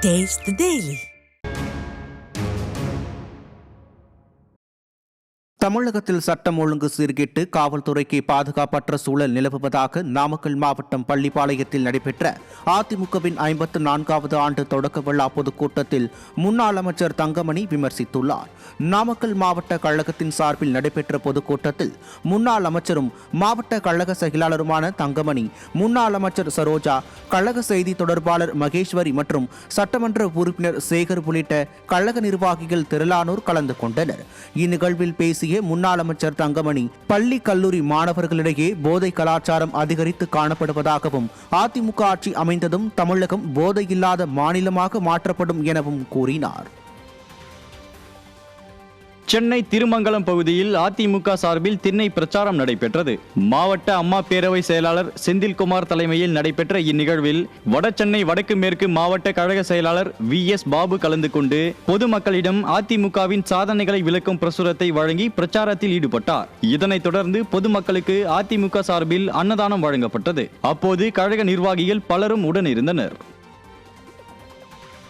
Taste the Daily. தமிழகத்தில் சட்டம் ஒழுங்கு சீர்கெட்டு காவல்துறைக்கு பாதுகாப்பற்ற சூழல் நிலவுவதாக நாமக்கல் மாவட்டம் பள்ளிப்பாளையத்தில் நடைபெற்ற அதிமுகவின் 54வது ஆண்டு தொடக்க விழா பொதுக்கூட்டத்தில் முன்னாள் அமைச்சர் தங்கமணி விமர்சித்துள்ளார். நாமக்கல் மாவட்ட கழகத்தின் சார்பில் நடைபெற்ற பொதுக்கூட்டத்தில் முன்னாள் அமைச்சரும் மாவட்ட கழக செயலாளருமான தங்கமணி, முன்னாள் அமைச்சர் சரோஜா, கழக செய்தி தொடர்பாளர் மகேஸ்வரி மற்றும் சட்டமன்ற உறுப்பினர் சேகர் உள்ளிட்ட கழக நிர்வாகிகள் திரளானோர் கலந்து கொண்டனர். இந்நிகழ்வில் பேசிய முன்னாள் அமைச்சர் தங்கமணி, பள்ளி கல்லூரி மாணவர்களிடையே போதை கலாச்சாரம் அதிகரித்து காணப்படுவதாகவும் அதிமுக ஆட்சி அமைந்ததும் தமிழகம் போதையில்லாத மாநிலமாக மாற்றப்படும் எனவும் கூறினார். சென்னை திருமங்கலம் பகுதியில் அதிமுக சார்பில் திண்ணை பிரச்சாரம் நடைபெற்றது. மாவட்ட அம்மா பேரவை செயலாளர் செந்தில்குமார் தலைமையில் நடைபெற்ற இந்நிகழ்வில் வடசென்னை வடக்கு மேற்கு மாவட்ட கழக செயலாளர் VS பாபு கலந்து கொண்டு பொதுமக்களிடம் அதிமுகவின் சாதனைகளை விளக்கும் பிரசுரத்தை வழங்கி பிரச்சாரத்தில் ஈடுபட்டார். இதனைத் தொடர்ந்து பொதுமக்களுக்கு அதிமுக சார்பில் அன்னதானம் வழங்கப்பட்டது. அப்போது கழக நிர்வாகிகள் பலரும் உடனிருந்தனர்.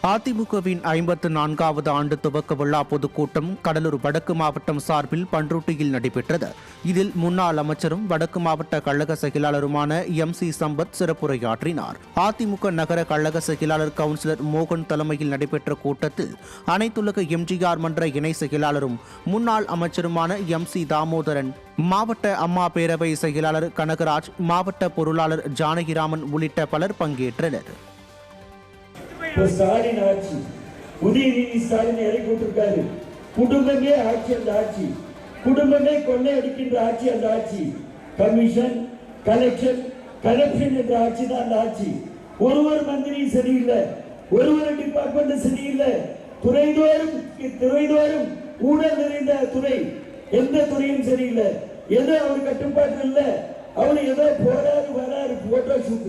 அதிமுகவின் 54வது ஆண்டு துவக்க விழா பொதுக்கூட்டம் கடலூர் வடக்கு மாவட்டம் சார்பில் பண்ருட்டியில் நடைபெற்றது. இதில் முன்னாள் அமைச்சரும் வடக்கு மாவட்ட கழக செயலாளருமான MC சம்பத் சிறப்புரையாற்றினார். அதிமுக நகர கழக செயலாளர் கவுன்சிலர் மோகன் தலைமையில் நடைபெற்ற கூட்டத்தில் அனைத்துலக MGR மன்ற இணை செயலாளரும் முன்னாள் அமைச்சருமான MC தாமோதரன், மாவட்ட அம்மா பேரவை செயலாளர் கனகராஜ், மாவட்ட பொருளாளர் ஜானகிராமன் உள்ளிட்ட பலர் பங்கேற்றனர். ஸ்டாலின் ஆட்சி, உதயநிதி ஸ்டாலின் இறக்கி விட்டிருக்காரு. குடும்பமே ஆட்சி, அந்த ஆட்சி குடும்பமே கொள்ளை அடிக்கின்ற ஆட்சி, அந்த ஆட்சி கமிஷன், கலெக்ஷன், கரப்ஷன் என்ற ஆட்சி தான் அந்த ஆட்சி. ஒருவர் மந்திரி சரியில்லை, ஒருவர் டிபார்ட்மெண்ட் சரியில்லை, துறைதோறும் ஊழல் நிறைந்த துறை, எந்த துறையும் சரியில்லை. ஏதோ அவர் கட்டுப்பாடு இல்லை, அவர் ஏதோ போறாரு வராரு, போட்டோ ஷூட்.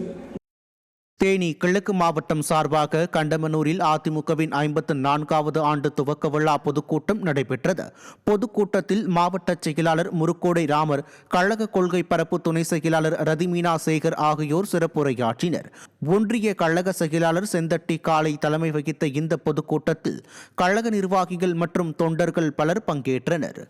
தேனி கிழக்கு மாவட்டம் சார்பாக கண்டமனூரில் அதிமுகவின் 54வது ஆண்டு துவக்க விழா பொதுக்கூட்டம் நடைபெற்றது. பொதுக்கூட்டத்தில் மாவட்ட செயலாளர் முருக்கோடை ராமர், கழக கொள்கை பரப்பு துணை செயலாளர் ரதிமீனா சேகர் ஆகியோர் சிறப்புரையாற்றினர். ஒன்றிய கழக செயலாளர் செந்தட்டி காளை தலைமை வகித்த இந்த பொதுக்கூட்டத்தில் கழக நிர்வாகிகள் மற்றும் தொண்டர்கள் பலர் பங்கேற்றனர்.